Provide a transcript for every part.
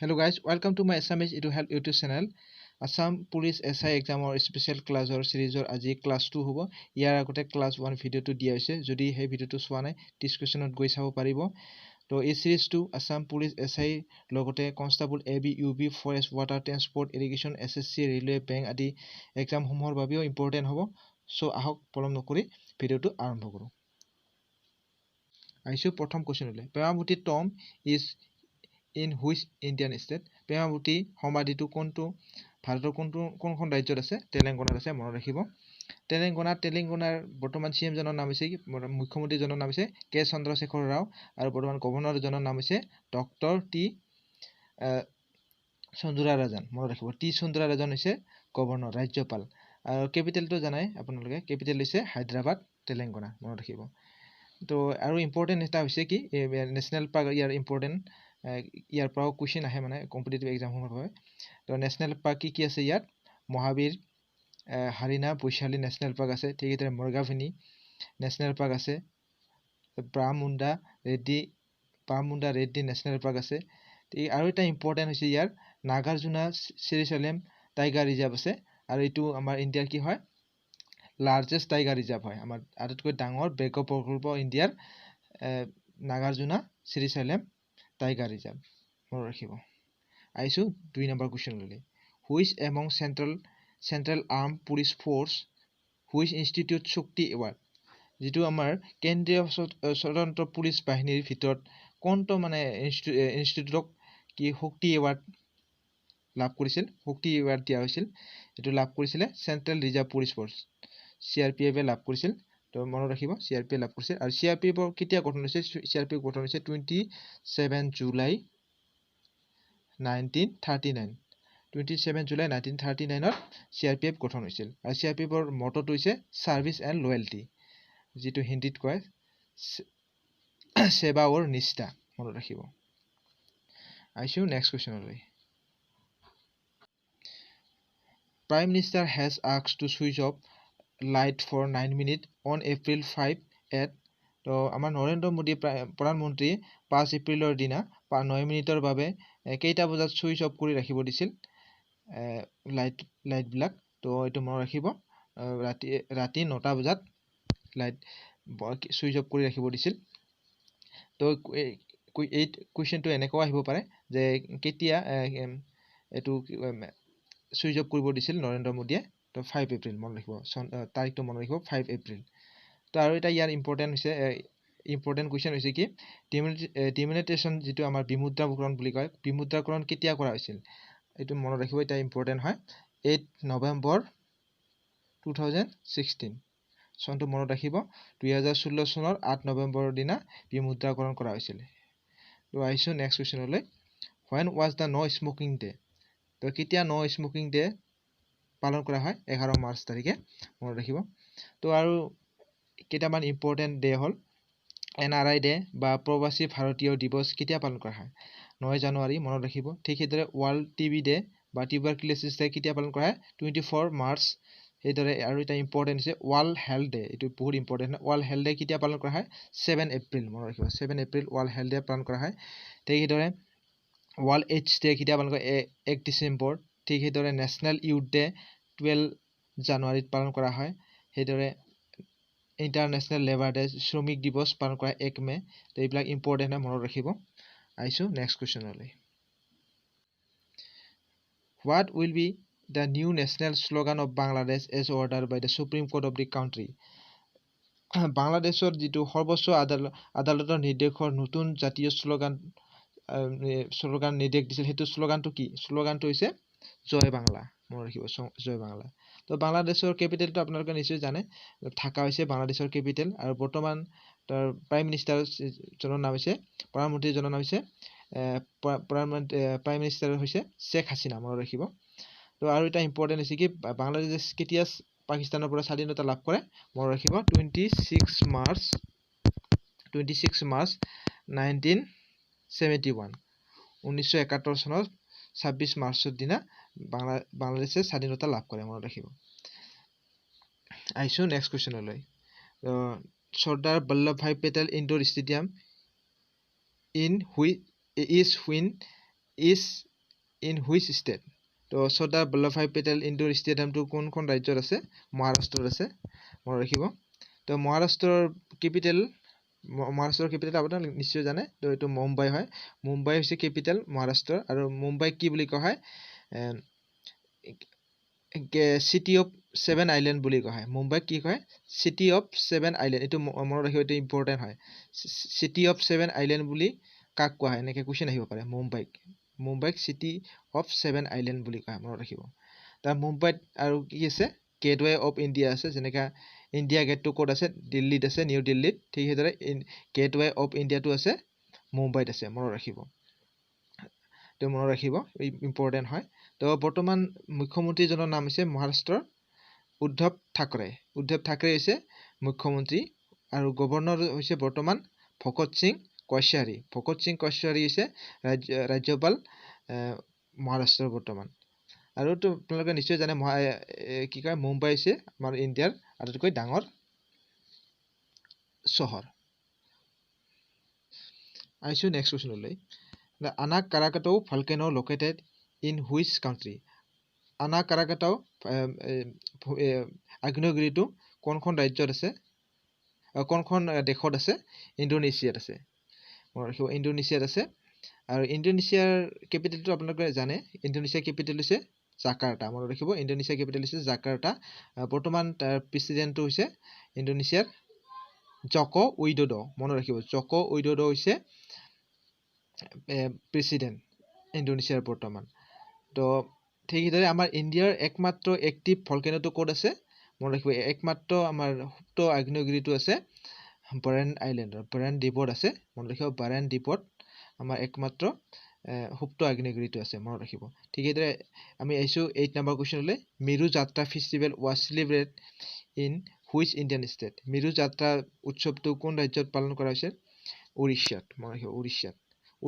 Hello guys, welcome to my Assam YouTube channel. Assam Police SI exam or special class or series or aji class 2 hobo. Yar agote class 1 video to diya hoise. Jodi he video to swa nai description ot goi sabo paribo. To e series 2 Assam Police SI logote Constable AB UB Forest Water Transport Irrigation SSC Railway Bank adi exam humor babeo important hobo. So ahok polom nokori video to arambho koru. Aisu prothom question ole. Pemamuti Tom is in which Indian state? Pemamuti Homaditu kontu Bharator konখন ৰাজ্যত আছে তেলেংগানাত আছে মনত ৰাখিব তেলেংগানাৰ বৰ্তমান CM জনৰ নাম হৈছে মুখ্যমন্ত্ৰী জনৰ নাম হৈছে কে চন্দ্ৰশেখৰ ৰাও আৰু বৰ্তমান গভৰ্ণৰ জনৰ নাম হৈছে ডক্টৰ টি সুন্দৰাৰাজন মনত ৰাখিব টি সুন্দৰাৰাজন হৈছে গভৰ্ণৰ ৰাজ্যপাল আৰু ক্যাপিটেলটো জানাই আপোনালোকে ক্যাপিটেল হৈছে হায়দৰাবাদ তেলেংগানা মনত ৰাখিব তো আৰু ইম্পৰ্টেন্ট এটা হৈছে কি নেশনাল পাৰ্ক ইয়াৰ ইম্পৰ্টেন্ট ইয়াৰ পৰাও কোৱেশ্চন আহে মানে কম্পিটিটিভ এক্সাম সমূহৰ বাবে তো নেশনাল পাৰ্ক কি আছে ইয়াত মহাবীৰ হাৰিনা বৈশালী নেশনাল পাৰ্ক আছে ঠিক এতে মৰগাভিনী নেশনাল পাৰ্ক আছে ব্ৰাহ্মুণ্ডা ৰেড্ডি নেশনাল পাৰ্ক আছে আৰু এটা ইম্পৰ্টেন্ট হৈছে ইয়াৰ নাগাৰ্জুনা চিৰিচালেম টাইগাৰ ৰিজাৰ্ভ আছে আৰু এটো আমাৰ ইণ্ডিয়াৰ কি হয় লাৰ্জেষ্ট টাইগাৰ ৰিজাৰ্ভ হয় আমাৰ আটাইতকৈ ডাঙৰ ব্যাঘ্ৰ প্ৰকল্প ইণ্ডিয়াৰ নাগাৰ্জুনা চিৰিচালেম টাইগাৰ ৰিজাৰ্ভ মনত ৰাখিব আইছো 2 নম্বৰ কোৱেশ্চন ললে which among central arm police force which institute শক্তি এৱাৰ্ড যেটো আমাৰ কেন্দ্ৰীয় স্বতন্ত্ৰ পুলিচ বাহিনীৰ ভিতৰত কোনটো মানে ইনষ্টিটিউটক কি শক্তি এৱাৰ্ড লাভ কৰিছিল শক্তি এৱাৰ্ড দিয়া হৈছিল এটো লাভ কৰিছিল central reserve police force CRPF লাভ কৰিছিল তো মনত ৰাখিব CRPF লাভ কৰিছিল আৰু CRPF কেতিয়া গঠন হৈছে CRPF গঠন হৈছে 27 জুলাই 1939 27 জুলাই 1939 ত CRPF গঠন হৈছিল আৰু CRPF ৰ মটটো হৈছে সাৰ্ভিস এন্ড লয়ালটি যেটো হিন্দীত কয় সেৱা আৰু নিষ্ঠা মনত ৰাখিব আইছো নেক্সট কোৱেশ্চন লৈ Prime Minister has asked to switch off light for 9 minutes on April 5 at তো আমাৰ নৰেন্দ্ৰ মোদী প্ৰধানমন্ত্ৰী 5 এপ্ৰিলৰ দিনা 9 মিনিটৰ বাবে কেইটা বজাত সুইচ অফ কৰি ৰাখিব দিছিল লাইট বিলাক তো এটো মনত ৰাখিব ৰাতি 9টা বজাত লাইট সুইচ অফ কৰি ৰাখিব দিছিল তো এই কোৱেশ্চনটো এনেকুৱা আহিব পাৰে যে কেতিয়া এটো সুইচ অফ কৰিব দিছিল নৰেন্দ্ৰ মোদীয়ে তো 5 এপ্ৰিল মনত ৰাখিব তাৰিখটো মনত ৰাখিব 5 এপ্ৰিল তো আৰু এটা ইয়াৰ ইম্পৰ্টেন্ট কোৱেশ্চন হৈছে কি ডিমনিটাইজেশ্যন যেটো আমাৰ বিমুদ্ৰাকৰণ বুলি কয় বিমুদ্ৰাকৰণ কেতিয়া কৰা হৈছিল এটো মনত ৰাখিব এটা ইম্পৰ্টেন্ট হয় 8 নৱেম্বৰ 2016 চনটো মনত ৰাখিব 2016 চনৰ 8 নৱেম্বৰৰ দিনা বিমুদ্ৰাকৰণ কৰা হৈছিল তো আইছো next কোৱেশ্চনলৈ when was the no smoking day তো কেতিয়া নো স্মোকিং ডে পালন কৰা হয় 11 মাৰ্চ তাৰিখে মনত ৰাখিব তো আৰু কেটামান ইম্পৰ্টেন্ট ডে হল NRI ডে বা প্ৰবাসী ভাৰতীয় দিৱস কেতিয়া পালন কৰা হয় 9 জানুৱাৰী মনত ৰাখিব ঠিক এদৰে ওয়াৰ্ল্ড টিবি ডে বা টিউবাৰকুলোছিছ ডে কেতিয়া পালন কৰা হয় 24 মাৰ্চ এদৰে আৰু এটা ইম্পৰ্টেন্ট আছে ওয়াৰ্ল্ড হেলথ ডে এটো বহুত ইম্পৰ্টেন্ট ওয়াৰ্ল্ড হেলথ ডে কেতিয়া পালন কৰা হয় 7 এপ্ৰিল মনত ৰাখিব 7 এপ্ৰিল ওয়াৰ্ল্ড হেলথ ডে পালন কৰা হয় ঠিক এদৰে ওয়াৰ্ল্ড এইডস ডে কেতিয়া পালন কৰা 1 ডিসেম্বৰ ঠিক হেদৰে ন্যাশনাল ইউথ ডে 12 জানুৱাৰীত পালন কৰা হয় হেদৰে ইন্টাৰনেশনাল লেবাৰ ডে শ্ৰমিক দিৱস পালন কৰা 1 মে তো এইবিলাক ইম্পৰ্টেন্ট মনত ৰাখিব আইছো next কোৱেশ্চনলৈ What will be the new national slogan of Bangladesh as ordered by the Supreme Court of the country বাংলাদেশৰ যেটো সৰ্বোচ্চ আদালতৰ নিৰ্দেশৰ নতুন জাতীয় স্লোগান নিৰ্দেশ দিছিল হেতু স্লোগানটো কি স্লোগানটো হৈছে জয় বাংলা মনত ৰাখিব জয় বাংলা তো বাংলাদেশৰ ক্যাপিটেলটো আপোনালোকে নিশ্চয় জানে ঢাকা হৈছে বাংলাদেশৰ ক্যাপিটেল আৰু বৰ্তমান তাৰ প্ৰাইম মিনিষ্টাৰ জনৰ নাম হৈছে প্ৰধানমন্ত্ৰী জনৰ নাম হৈছে প্ৰাইম মিনিষ্টাৰ হৈছে শেখ হাসিনা মনত ৰাখিব তো আৰু এটা ইম্পৰ্টেন্ট আছে কি বাংলাদেশ কেতিয়া পাকিস্তানৰ পৰা স্বাধীনতা লাভ কৰে মনত ৰাখিব 26 মাৰ্চ 1971 1971 চনৰ 26 মাৰ্চৰ দিনা বাংলাদেশে স্বাধীনতা লাভ কৰে মনত ৰাখিব আইছো নেক্সট কোৱেশ্চনলৈ Sardar Vallabhbhai Patel indoor stadium in which is in which state তো চৰ্দাৰ বল্লভভাই পেটেল ইনডোৰ ষ্টেডিয়ামটো কোনখন ৰাজ্যত আছে মহাৰাষ্ট্ৰত আছে মনত ৰাখিব তো মহাৰাষ্ট্ৰৰ কেপিটেল আপোনাৰ নিশ্চয় জানে তো এইটো মুম্বাই হয় মুম্বাই হৈছে কেপিটেল মহাৰাষ্ট্ৰৰ আৰু মুম্বাই কি বুলি কোৱা হয় সিটি অফ 7 আইল্যান্ড বুলি কোৱা হয় মুম্বাইক কি কয় সিটি অফ 7 আইল্যান্ড এইটো মনত ৰাখিব এইটো ইম্পৰ্টেণ্ট হয় সিটি অফ 7 আইল্যান্ড বুলি কাক কোৱা হয় এনেকৈ কুৱেশ্যন আহিব পাৰে মুম্বাইক সিটি অফ 7 আইল্যান্ড বুলি কোৱা হয় মনত ৰাখিব তাৰ মুম্বাইত আৰু কি আছে গেটৱে অফ ইণ্ডিয়া আছে যেনেকৈ ইণ্ডিয়া গেটটো ক'ত আছে দিল্লীত আছে নিউ দিল্লীত ঠিক সেইদৰে গেটৱে অফ ইণ্ডিয়াটো আছে মুম্বাইত আছে মনত ৰাখিব তো মনত ৰাখিব ইম্পৰ্টেণ্ট হয় তো বৰ্তমান মুখ্যমন্ত্ৰীজনৰ নাম হৈছে মহাৰাষ্ট্ৰৰ উদ্ধৱ ঠাকৰে হৈছে মুখ্যমন্ত্ৰী আৰু গভৰ্ণৰ হৈছে বৰ্তমান ভগত সিং কোশ্যাৰী হৈছে ৰাজ্যপাল মহাৰাষ্ট্ৰৰ বৰ্তমান আৰু তো আপোনালোকে নিশ্চয় জানে কি কয় মুম্বাই হৈছে আমাৰ ইণ্ডিয়াৰ আটাইতকৈ ডাঙৰ চহৰ আহিছোঁ নেক্সট কুৱেশ্যনলৈ The Anakarakatau volcano located in which country? Anakarakatau আগ্নেয়গিৰিটো কোনখন ৰাজ্যত আছে কোনখন দেশত আছে ইণ্ডোনেছিয়াত আছে মনত ৰাখিব ইণ্ডোনেছিয়াত আছে আৰু ইণ্ডোনেছিয়াৰ কেপিটেলটো আপোনালোকে জানে ইণ্ডোনেছিয়াৰ কেপিটেল হৈছে জাকাৰ্টা মনত ৰাখিব ইণ্ডোনেছিয়াৰ কেপিটেল হৈছে জাকাৰ্টা বৰ্তমান তাৰ প্ৰেচিডেণ্টটো হৈছে ইণ্ডোনেছিয়াৰ জকো উইডোডো মনত ৰাখিব জকো উইডোডো হৈছে প্ৰেচিডেণ্ট ইণ্ডোনেছিয়াৰ বৰ্তমান তো ঠিক সেইদৰে আমাৰ ইণ্ডিয়াৰ একমাত্ৰ এক্টিভ ভলকেনোটো ক'ত আছে মনত ৰাখিব একমাত্ৰ আমাৰ সুপ্ত আগ্নেয়গিৰিটো আছে বাৰেন আইলেণ্ডৰ বাৰেন দ্বীপত আছে মনত ৰাখিব বাৰেন দ্বীপত আমাৰ একমাত্ৰ সুপ্ত আগ্নেয়গিৰিটো আছে মনত ৰাখিব ঠিক সেইদৰে আমি আহিছোঁ 8 নম্বৰ কুৱেশ্যনলৈ মেৰু যাত্ৰা festival was celebrated in which Indian state মেৰু যাত্ৰা উৎসৱটো কোন ৰাজ্যত পালন কৰা হৈছে উৰিষ্যাত মনত ৰাখিব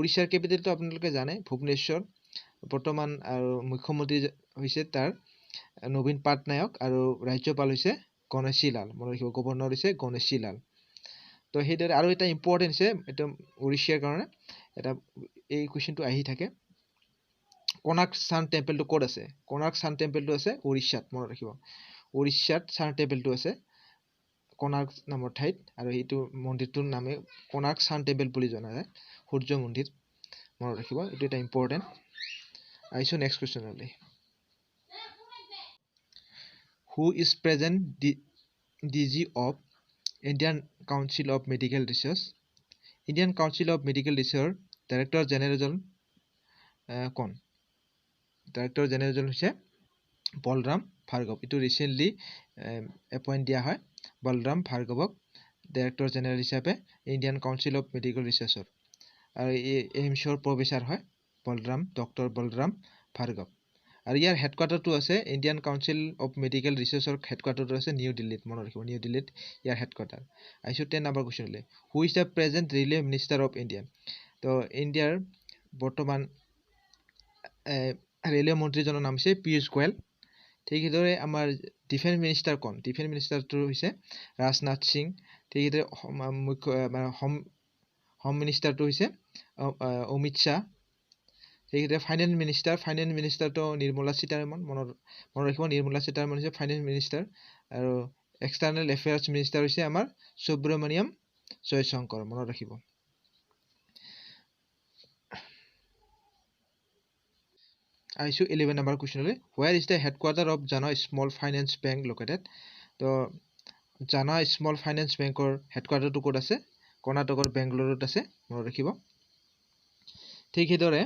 উৰিষ্যাৰ কেপিটেলটো আপোনালোকে জানে ভুৱনেশ্বৰ বৰ্তমান আৰু মুখ্যমন্ত্ৰী হৈছে তাৰ নবীন পাটনায়ক আৰু ৰাজ্যপাল হৈছে গণেশী লাল মনত ৰাখিব গভৰ্ণৰ হৈছে গণেশী লাল তো সেইদৰে আৰু এটা ইম্পৰ্টেণ্ট আছে এটা উৰিষ্যাৰ কাৰণে এটা এই কুৱেশ্যনটো আহি থাকে কোনাৰ্ক ছান টেম্পলটো ক'ত আছে কোনাৰ্ক ছান টেম্পলটো আছে উৰিষ্যাত মনত ৰাখিব উৰিষ্যাত ছান টেম্পলটো আছে কোনাৰ্ক নামৰ ঠাইত আৰু এইটো মন্দিৰটোৰ নামে কোনাৰ্ক ছান টেম্পল বুলি জনা যায় সূৰ্য মন্দিৰ মনত ৰাখিব এইটো এটা ইম্পৰ্টেণ্ট আহিছোঁ নেক্সট কুৱেশ্যনলৈ who is present DG of Indian council of medical research Indian council of medical ৰিচাৰ্চৰ ডাইৰেক্টৰ জেনেৰেল কোন ডাইৰেক্টৰ জেনেৰেল হৈছে বলৰাম ভাৰ্গৱ এইটো ৰিচেণ্টলি এপইণ্ট দিয়া হয় বলৰাম ভাৰ্গৱক ডাইৰেক্টৰ জেনেৰেল হিচাপে ইণ্ডিয়ান কাউন্সিল অফ মেডিকেল ৰিচাৰ্চৰ আৰু এইমছৰ প্ৰফেচাৰ হয় ডক্টৰ বলৰাম ভাৰ্গৱ আৰু ইয়াৰ হেডকোৱাৰ্টাৰটো আছে ইণ্ডিয়ান কাউন্সিল অফ মেডিকেল ৰিচাৰ্চৰ হেডকোৱাৰ্টাৰটো আছে নিউ দিল্লীত মনত ৰাখিব নিউ দিল্লীত ইয়াৰ হেডকোৱাৰ্টাৰ আহিছোঁ 10 নম্বৰ কুৱেশ্যনলৈ who is the present railway minister of India তো ইণ্ডিয়াৰ বৰ্তমান ৰেলৱে মন্ত্ৰীজনৰ নাম হৈছে পীয়ুষ গোৱেল ঠিক সেইদৰে আমাৰ ডিফেন্স মিনিষ্টাৰ কোন ডিফেন্স মিনিষ্টাৰটো হৈছে ৰাজনাথ সিং ঠিক সেইদৰে মুখ্য হোম মিনিষ্টাৰটো হৈছে অমিত শ্বাহ ঠিক সেইদৰে ফাইনেন্স মিনিষ্টাৰটো নিৰ্মলা সীতাৰমণ মনত ৰাখিব নিৰ্মলা সীতাৰমণ হৈছে ফাইনেন্স মিনিষ্টাৰ আৰু এক্সটাৰ্নেল এফেয়াৰ্ছ মিনিষ্টাৰ হৈছে আমাৰ সুব্ৰমণিয়ম জয়শংকৰ মনত ৰাখিব আহিছোঁ 11 নম্বৰ কুৱেশ্যনলৈ where is the headquarter of Jana small finance bank located তো জানা স্মল ফাইনেন্স বেংকৰ হেডকোৱাৰ্টাৰটো ক'ত আছে কৰ্ণাটকৰ বেংগলুৰুত আছে মনত ৰাখিব ঠিক সেইদৰে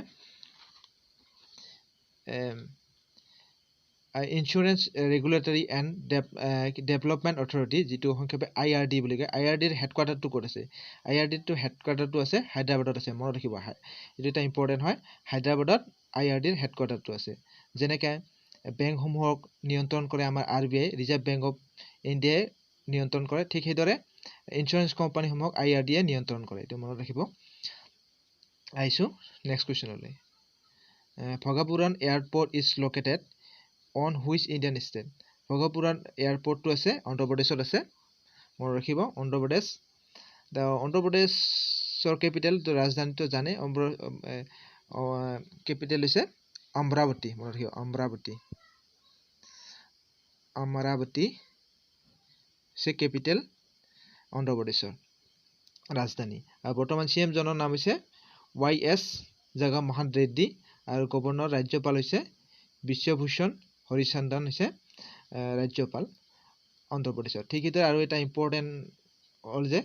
insurance regulatory and development authority যিটো সংক্ষেপে IRD বুলি কয় IRDৰ হেডকোৱাৰ্টাৰটো ক'ত আছে IRDটো হেডকোৱাৰ্টাৰটো আছে হায়দৰাবাদত আছে মনত ৰাখিব এইটো এটা ইম্পৰ্টেণ্ট হয় হায়দৰাবাদত IRDৰ হেডকোৱাৰ্টাৰটো আছে যেনেকৈ বেংকসমূহক নিয়ন্ত্ৰণ কৰে আমাৰ RBI ৰিজাৰ্ভ বেংক অফ ইণ্ডিয়াই নিয়ন্ত্ৰণ কৰে ঠিক সেইদৰে ইঞ্চুৰেঞ্চ কোম্পানীসমূহক IRDয়ে নিয়ন্ত্ৰণ কৰে এইটো মনত ৰাখিব আহিছোঁ নেক্সট কুৱেশ্যনলৈ Bhogapuram airport is located on which Indian state Bhogapuram এয়াৰপৰ্টটো আছে অন্ধ্ৰপ্ৰদেশত আছে মনত ৰাখিব অন্ধ্ৰপ্ৰদেশৰ কেপিটেল ৰাজধানীটো জানে কেপিটেল হৈছে অমৰাৱতী মনত ৰাখিব অমৰাৱতী সে কেপিটেল অন্ধ্ৰ প্ৰদেশৰ ৰাজধানী আৰু বৰ্তমান CM জনৰ নাম হৈছে YS জগমোহন ৰেড্ডী আৰু গভৰ্ণৰ ৰাজ্যপাল হৈছে বিশ্বভূষণ হৰিচন্দন হৈছে ৰাজ্যপাল অন্ধ্ৰ প্ৰদেশৰ ঠিক এটা আৰু এটা ইম্পৰ্টেন্ট হল যে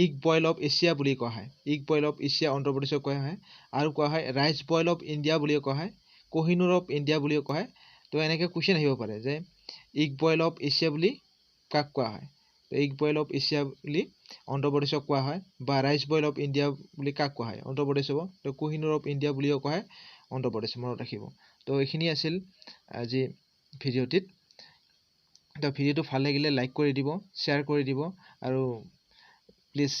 ইগ বয়েল অফ এছিয়া বুলি কোৱা হয় egg bowl of Asia Andhra প্ৰদেশক কোৱা হয় আৰু কোৱা হয় ৰাইচ বয়েল অফ ইণ্ডিয়া বুলি কোৱা হয় কোহিনুৰ অফ ইণ্ডিয়া বুলি কোৱা হয় তো এনেকে কোৱেশ্চন আহিব পাৰে যে ইগ বয়েল অফ এছিয়া বুলি কাক কোৱা হয় ইগ বয়েল অফ এছিয়া বুলি অন্ধ্ৰ প্ৰদেশক কোৱা হয় বা ৰাইচ বয়েল অফ ইণ্ডিয়া বুলি কাক কোৱা হয় অন্ধ্ৰ প্ৰদেশ হ'ব তো কোহিনুৰ অফ ইণ্ডিয়া বুলিও কোৱা হয় অন্ধ্ৰ প্ৰদেশ মনত ৰাখিব তো এইখিনি আছিল আজি ভিডিঅ'টিত তো ভিডিঅ'টো ভাল লাগিলে লাইক কৰি দিব শ্বেয়াৰ কৰি দিব আৰু প্লিজ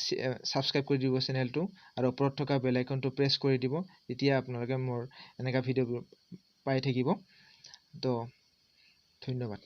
সাবস্ক্ৰাইব কৰি দিব চেনেলটো আৰু ওপৰত থকা বেল আইকনটো প্ৰেছ কৰি দিব তেতিয়া আপোনালোকে মোৰ এনেকা ভিডিঅ' পাই থাকিব তো ধন্যবাদ